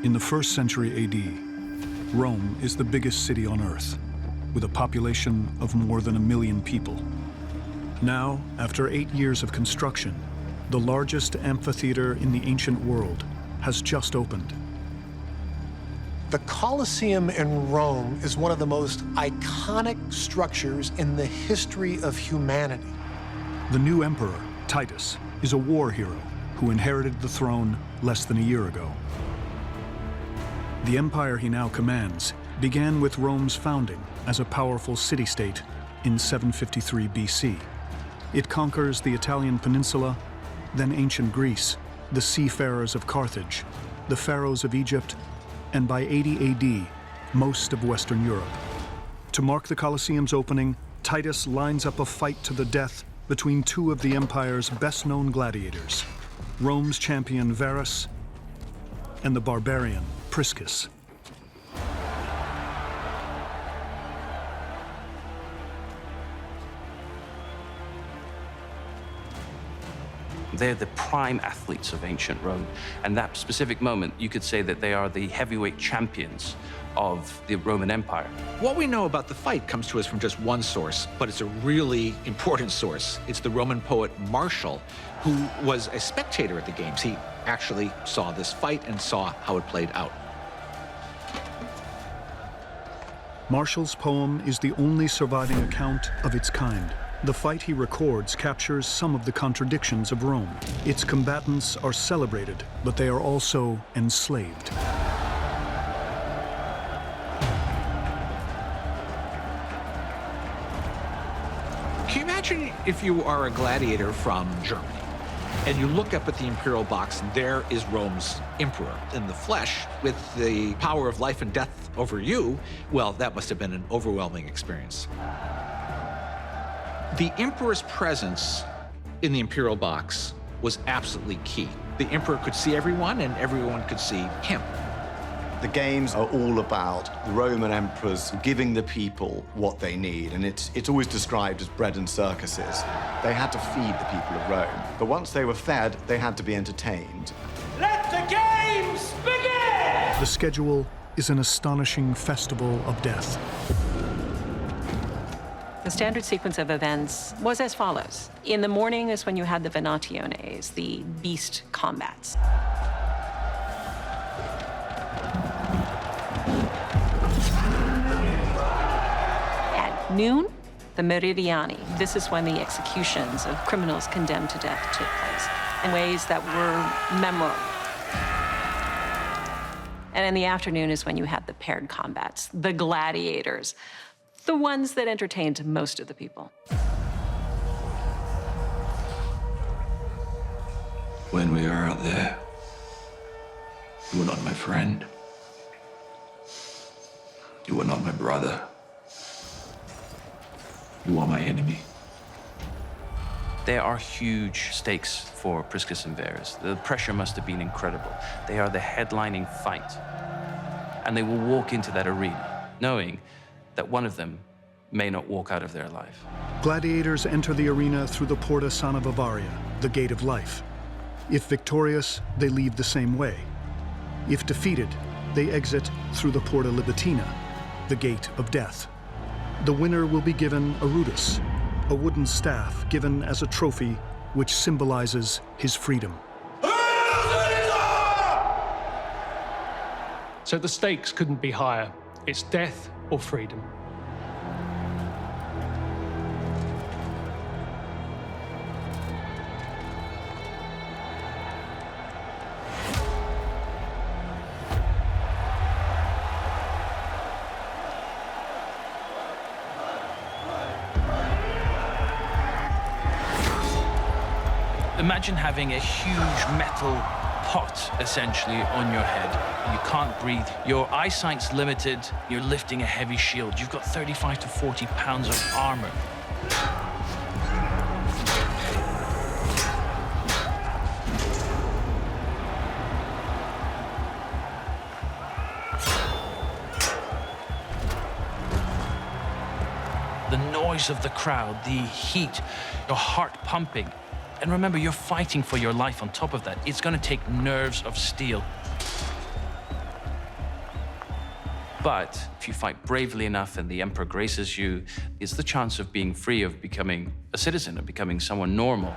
In the 1st century AD, Rome is the biggest city on Earth, with a population of more than 1 million people. Now, after 8 years of construction, the largest amphitheater in the ancient world has just opened. The Colosseum in Rome is one of the most iconic structures in the history of humanity. The new emperor, Titus, is a war hero who inherited the throne less than a year ago. The empire he now commands began with Rome's founding as a powerful city-state in 753 BC. It conquers the Italian peninsula, then ancient Greece, the seafarers of Carthage, the pharaohs of Egypt, and by 80 AD, most of Western Europe. To mark the Colosseum's opening, Titus lines up a fight to the death between two of the empire's best-known gladiators, Rome's champion Varus and the barbarian Priscus. They're the prime athletes of ancient Rome. And that specific moment, you could say that they are the heavyweight champions of the Roman Empire. What we know about the fight comes to us from just one source, but it's a really important source. It's the Roman poet Martial, who was a spectator at the games. He actually saw this fight and saw how it played out. Martial's poem is the only surviving account of its kind. The fight he records captures some of the contradictions of Rome. Its combatants are celebrated, but they are also enslaved. Can you imagine if you are a gladiator from Germany and you look up at the imperial box and there is Rome's emperor in the flesh with the power of life and death over you? Well, that must have been an overwhelming experience. The emperor's presence in the imperial box was absolutely key. The emperor could see everyone and everyone could see him. The games are all about the Roman emperors giving the people what they need, and it's always described as bread and circuses. They had to feed the people of Rome, but once they were fed, they had to be entertained. Let the games begin! The schedule is an astonishing festival of death. The standard sequence of events was as follows. In the morning is when you had the venationes, the beast combats. At noon, the meridiani. This is when the executions of criminals condemned to death took place in ways that were memorable. And in the afternoon is when you had the paired combats, the gladiators, the ones that entertained most of the people. When we are out there, you are not my friend. You are not my brother. You are my enemy. There are huge stakes for Priscus and Varus. The pressure must have been incredible. They are the headlining fight. And they will walk into that arena knowing that one of them may not walk out of there alive. Gladiators enter the arena through the Porta Sana Vivaria, the gate of life. If victorious, they leave the same way. If defeated, they exit through the Porta Libitina, the gate of death. The winner will be given a rudis, a wooden staff given as a trophy which symbolizes his freedom. So the stakes couldn't be higher. It's death or freedom. Imagine having a huge metal pot, essentially, on your head. You can't breathe. Your eyesight's limited. You're lifting a heavy shield. You've got 35 to 40 pounds of armor. The noise of the crowd, the heat, your heart pumping. And remember, you're fighting for your life on top of that. It's going to take nerves of steel. But if you fight bravely enough and the emperor graces you, it's the chance of being free, of becoming a citizen, of becoming someone normal.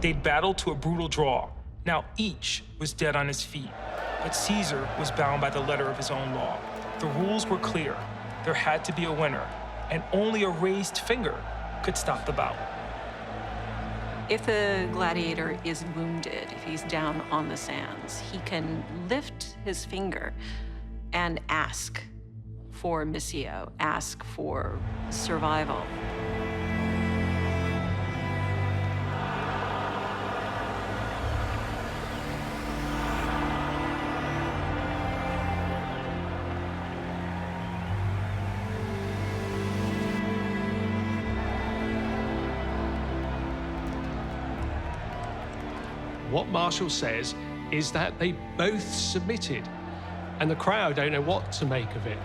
They'd battled to a brutal draw. Now each was dead on his feet, but Caesar was bound by the letter of his own law. The rules were clear. There had to be a winner, and only a raised finger could stop the bout. If the gladiator is wounded, if he's down on the sands, he can lift his finger and ask for missio, ask for survival. What Marshall says is that they both submitted, and the crowd don't know what to make of it.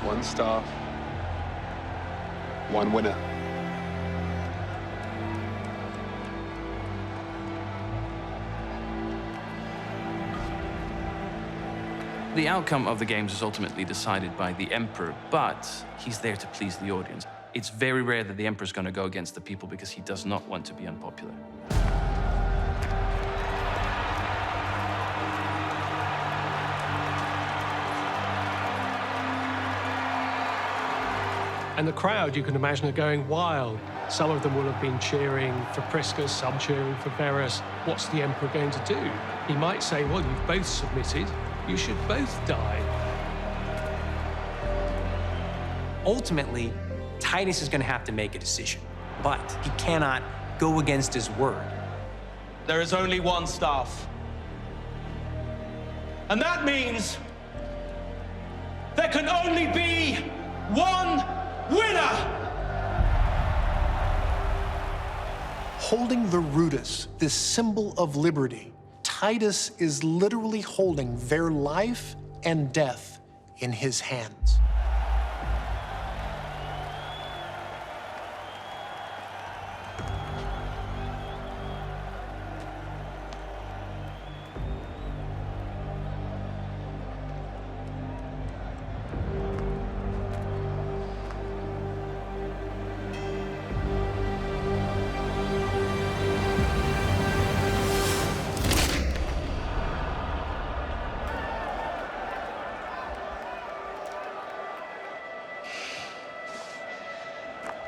One staff, one winner. The outcome of the games is ultimately decided by the emperor, but he's there to please the audience. It's very rare that the emperor's going to go against the people because he does not want to be unpopular. And the crowd, you can imagine, are going wild. Some of them will have been cheering for Priscus, some cheering for Verus. What's the emperor going to do? He might say, well, you've both submitted. You should both die. Ultimately, Titus is going to have to make a decision, but he cannot go against his word. There is only one staff. And that means there can only be one winner! Holding the rudis, this symbol of liberty, Titus is literally holding their life and death in his hands.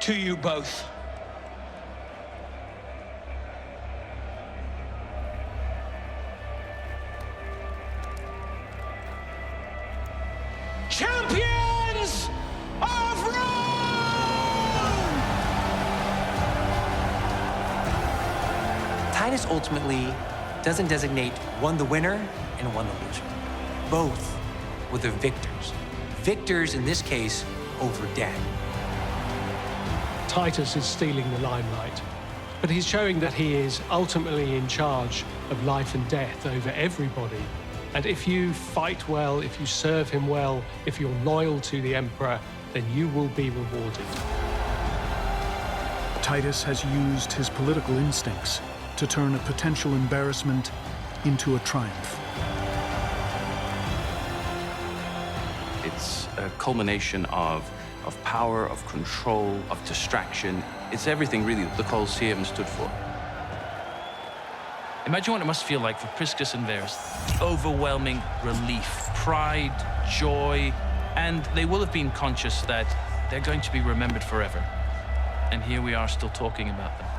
To you both. Champions of Rome! Titus ultimately doesn't designate one the winner and one the loser. Both were the victors. Victors, in this case, over death. Titus is stealing the limelight, but he's showing that he is ultimately in charge of life and death over everybody. And if you fight well, if you serve him well, if you're loyal to the emperor, then you will be rewarded. Titus has used his political instincts to turn a potential embarrassment into a triumph. It's a culmination of power, of control, of distraction. It's everything, really, that the Coliseum stood for. Imagine what it must feel like for Priscus and Verus. Overwhelming relief, pride, joy, and they will have been conscious that they're going to be remembered forever. And here we are still talking about them.